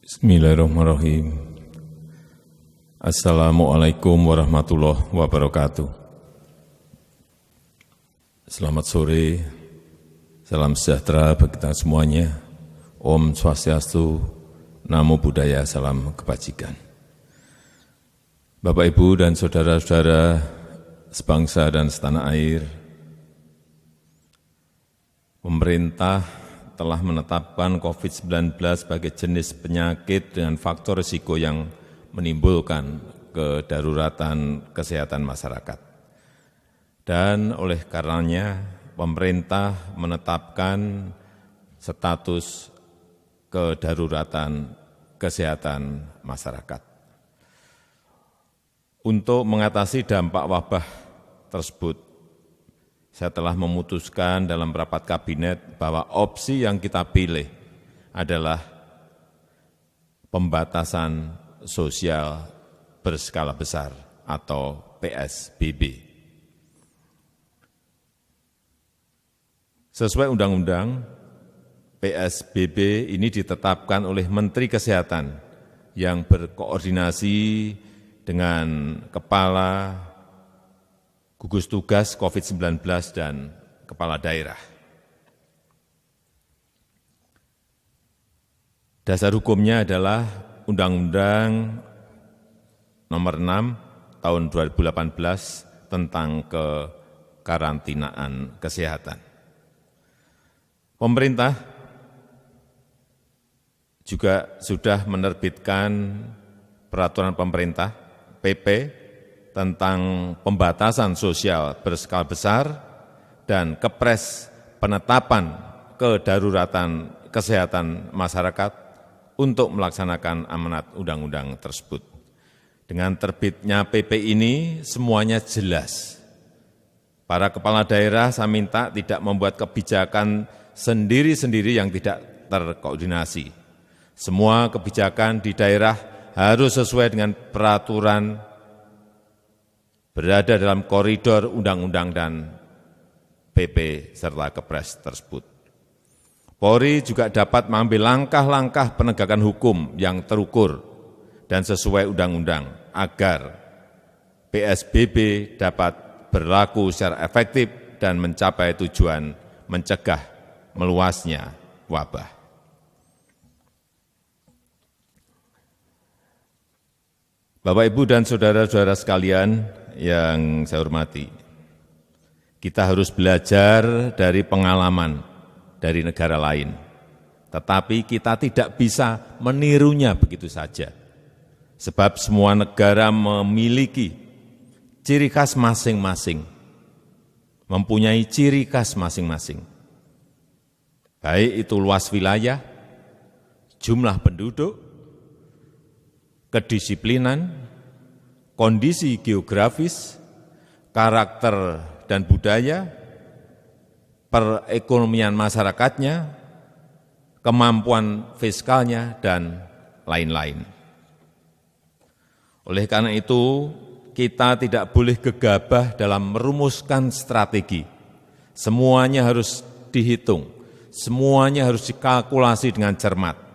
Bismillahirrahmanirrahim. Assalamualaikum warahmatullahi wabarakatuh. Selamat sore, salam sejahtera bagi kita semuanya. Om Swastiastu, Namo Buddhaya, salam kebajikan. Bapak, Ibu, dan saudara-saudara sebangsa dan setanah air, pemerintah telah menetapkan COVID-19 sebagai jenis penyakit dengan faktor risiko yang menimbulkan kedaruratan kesehatan masyarakat. Dan oleh karenanya, pemerintah menetapkan status kedaruratan kesehatan masyarakat. Untuk mengatasi dampak wabah tersebut, saya telah memutuskan dalam rapat kabinet bahwa opsi yang kita pilih adalah pembatasan sosial berskala besar atau PSBB. Sesuai undang-undang, PSBB ini ditetapkan oleh Menteri Kesehatan yang berkoordinasi dengan Kepala Gugus Tugas COVID-19 dan Kepala Daerah. Dasar hukumnya adalah Undang-Undang Nomor 6 Tahun 2018 tentang kekarantinaan kesehatan. Pemerintah juga sudah menerbitkan peraturan pemerintah PP tentang pembatasan sosial berskala besar dan Kepres penetapan kedaruratan kesehatan masyarakat untuk melaksanakan amanat undang-undang tersebut. Dengan terbitnya PP ini semuanya jelas. Para kepala daerah saya minta tidak membuat kebijakan sendiri-sendiri yang tidak terkoordinasi. Semua kebijakan di daerah harus sesuai dengan peraturan, berada dalam koridor undang-undang dan PP serta Kepres tersebut. Polri juga dapat mengambil langkah-langkah penegakan hukum yang terukur dan sesuai undang-undang agar PSBB dapat berlaku secara efektif dan mencapai tujuan mencegah meluasnya wabah. Bapak, Ibu, dan saudara-saudara sekalian yang saya hormati, kita harus belajar dari pengalaman dari negara lain, tetapi kita tidak bisa menirunya begitu saja, sebab semua negara memiliki ciri khas masing-masing, mempunyai ciri khas masing-masing, baik itu luas wilayah, jumlah penduduk, kedisiplinan, kondisi geografis, karakter dan budaya, perekonomian masyarakatnya, kemampuan fiskalnya, dan lain-lain. Oleh karena itu, kita tidak boleh gegabah dalam merumuskan strategi. Semuanya harus dihitung, semuanya harus dikalkulasi dengan cermat.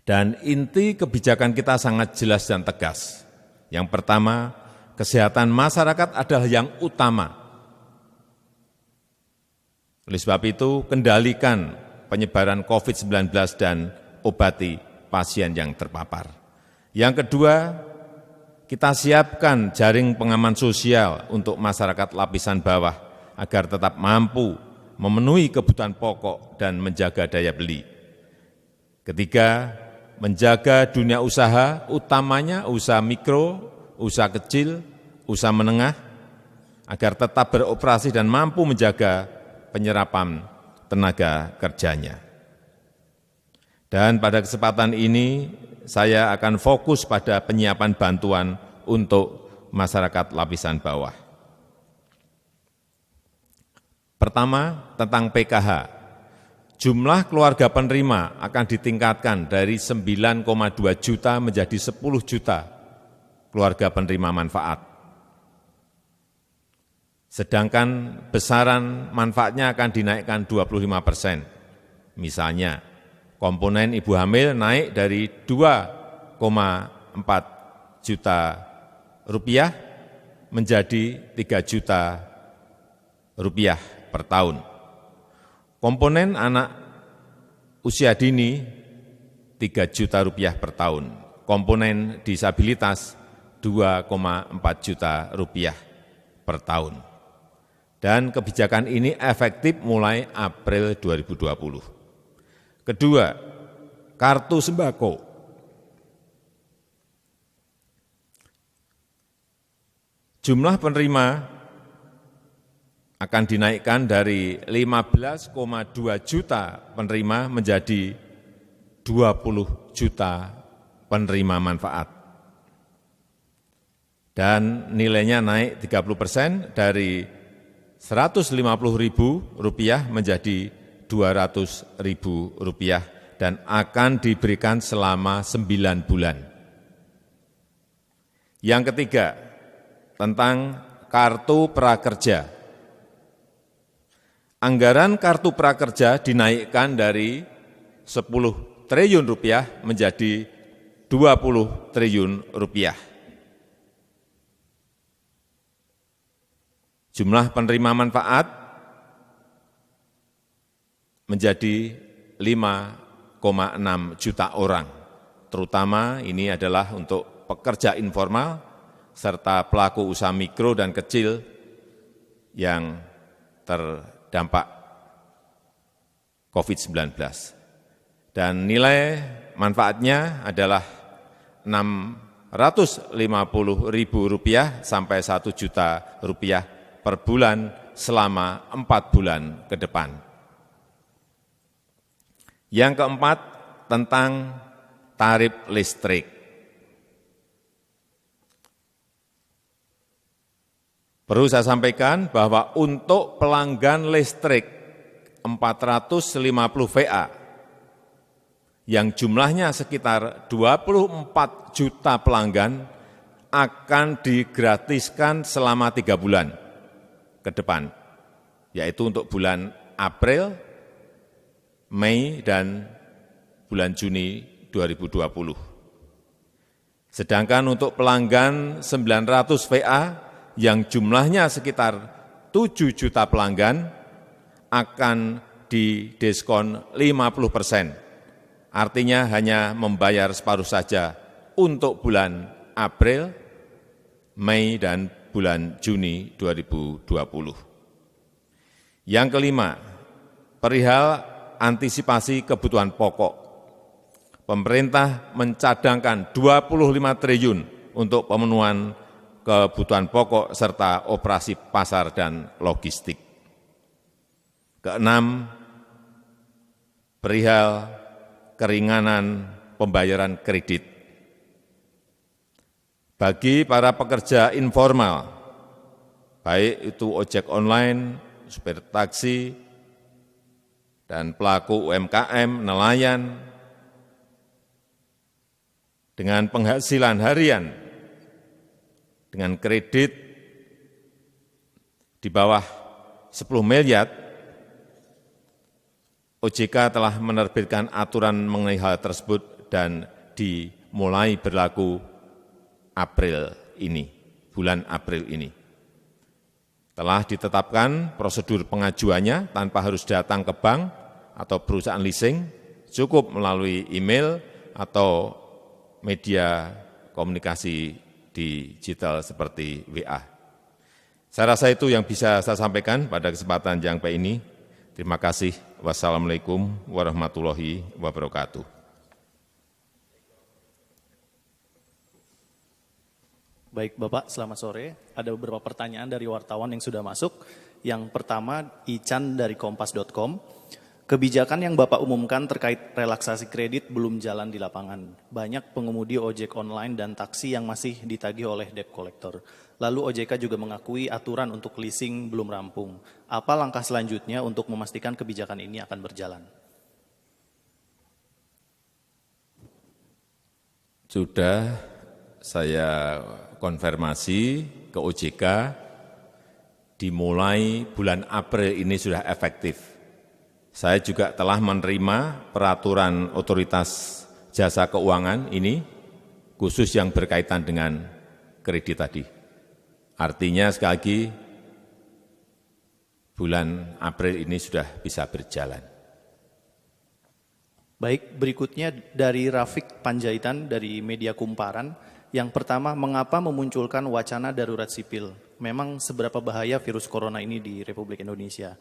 Dan inti kebijakan kita sangat jelas dan tegas. Yang pertama, kesehatan masyarakat adalah yang utama. Oleh sebab itu, kendalikan penyebaran COVID-19 dan obati pasien yang terpapar. Yang kedua, kita siapkan jaring pengaman sosial untuk masyarakat lapisan bawah agar tetap mampu memenuhi kebutuhan pokok dan menjaga daya beli. Ketiga, menjaga dunia usaha, utamanya usaha mikro, usaha kecil, usaha menengah, agar tetap beroperasi dan mampu menjaga penyerapan tenaga kerjanya. Dan pada kesempatan ini, saya akan fokus pada penyiapan bantuan untuk masyarakat lapisan bawah. Pertama, tentang PKH. Jumlah keluarga penerima akan ditingkatkan dari 9,2 juta menjadi 10 juta keluarga penerima manfaat. Sedangkan besaran manfaatnya akan dinaikkan 25%. Misalnya, Komponen ibu hamil naik dari 2,4 juta rupiah menjadi 3 juta rupiah per tahun. Komponen anak usia dini 3 juta rupiah per tahun. Komponen disabilitas 2,4 juta rupiah per tahun. Dan kebijakan ini efektif mulai April 2020. Kedua, kartu sembako. Jumlah penerima akan dinaikkan dari 15,2 juta penerima menjadi 20 juta penerima manfaat. Dan nilainya naik 30% dari Rp150.000 menjadi Rp200.000 dan akan diberikan selama 9 bulan. Yang ketiga, tentang kartu prakerja. Anggaran kartu prakerja dinaikkan dari 10 triliun rupiah menjadi 20 triliun rupiah. Jumlah penerima manfaat menjadi 5,6 juta orang, terutama ini adalah untuk pekerja informal serta pelaku usaha mikro dan kecil yang terdampak COVID-19. Dan nilai manfaatnya adalah Rp650.000 sampai Rp1 juta per bulan selama 4 bulan ke depan. Yang keempat, tentang tarif listrik. Perlu saya sampaikan bahwa untuk pelanggan listrik 450 VA yang jumlahnya sekitar 24 juta pelanggan akan digratiskan selama 3 bulan ke depan, yaitu untuk bulan April, Mei, dan bulan Juni 2020. Sedangkan untuk pelanggan 900 VA yang jumlahnya sekitar 7 juta pelanggan akan didiskon 50%. Artinya hanya membayar separuh saja untuk bulan April, Mei, dan bulan Juni 2020. Yang kelima, perihal antisipasi kebutuhan pokok. Pemerintah mencadangkan 25 triliun untuk pemenuhan kebutuhan pokok serta operasi pasar dan logistik. Keenam, perihal keringanan pembayaran kredit. Bagi para pekerja informal, baik itu ojek online, supir taksi, dan pelaku UMKM, nelayan, dengan penghasilan harian, dengan kredit di bawah 10 miliar, OJK telah menerbitkan aturan mengenai hal tersebut dan dimulai berlaku April ini, bulan April ini. Telah ditetapkan prosedur pengajuannya tanpa harus datang ke bank atau perusahaan leasing, cukup melalui email atau media komunikasi digital seperti WA. Saya rasa itu yang bisa saya sampaikan pada kesempatan yang baik ini. Terima kasih. Wassalamualaikum warahmatullahi wabarakatuh. Baik Bapak, selamat sore. Ada beberapa pertanyaan dari wartawan yang sudah masuk. Yang pertama, Ican dari kompas.com. Kebijakan yang Bapak umumkan terkait relaksasi kredit belum jalan di lapangan. Banyak pengemudi ojek online dan taksi yang masih ditagih oleh debt collector. Lalu OJK juga mengakui aturan untuk leasing belum rampung. Apa langkah selanjutnya untuk memastikan kebijakan ini akan berjalan? Sudah saya konfirmasi ke OJK, dimulai bulan April ini sudah efektif. Saya juga telah menerima peraturan otoritas jasa keuangan ini, khusus yang berkaitan dengan kredit tadi. Artinya sekali lagi, bulan April ini sudah bisa berjalan. Baik, berikutnya dari Rafiq Panjaitan dari Media Kumparan. Yang pertama, mengapa memunculkan wacana darurat sipil? Memang seberapa bahaya virus corona ini di Republik Indonesia?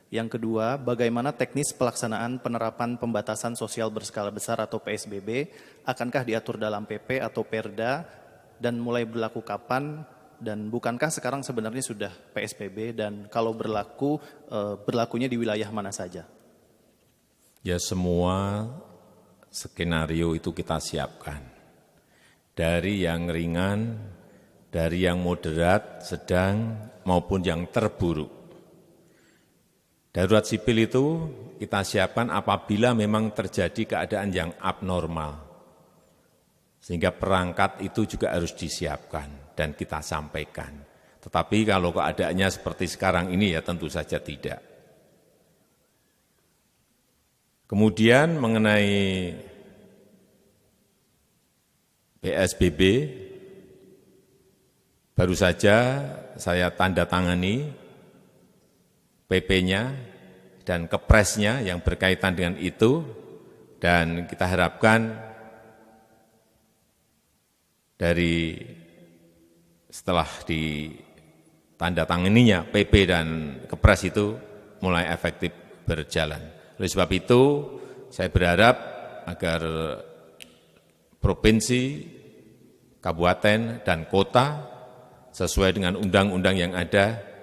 Yang kedua, bagaimana teknis pelaksanaan penerapan pembatasan sosial berskala besar atau PSBB? Akankah diatur dalam PP atau Perda? Dan mulai berlaku kapan? Dan bukankah sekarang sebenarnya sudah PSBB? Dan kalau berlaku, berlakunya di wilayah mana saja? Ya, semua skenario itu kita siapkan. Dari yang ringan, dari yang moderat, sedang, maupun yang terburuk. Darurat sipil itu kita siapkan apabila memang terjadi keadaan yang abnormal. Sehingga perangkat itu juga harus disiapkan dan kita sampaikan. Tetapi kalau keadaannya seperti sekarang ini ya tentu saja tidak. Kemudian mengenai PSBB, baru saja saya tanda tangani PP-nya dan Kepresnya yang berkaitan dengan itu, dan kita harapkan dari setelah ditandatanganinya PP dan Kepres itu mulai efektif berjalan. Oleh sebab itu, saya berharap agar provinsi, kabupaten, dan kota sesuai dengan undang-undang yang ada,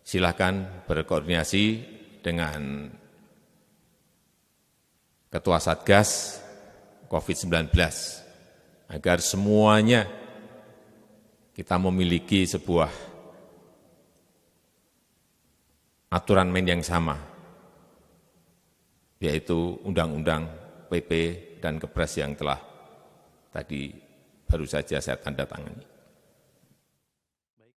silakan berkoordinasi dengan Ketua Satgas COVID-19 agar semuanya kita memiliki sebuah aturan main yang sama, yaitu Undang-Undang PP dan Kepres yang telah tadi baru saja saya tanda tangani.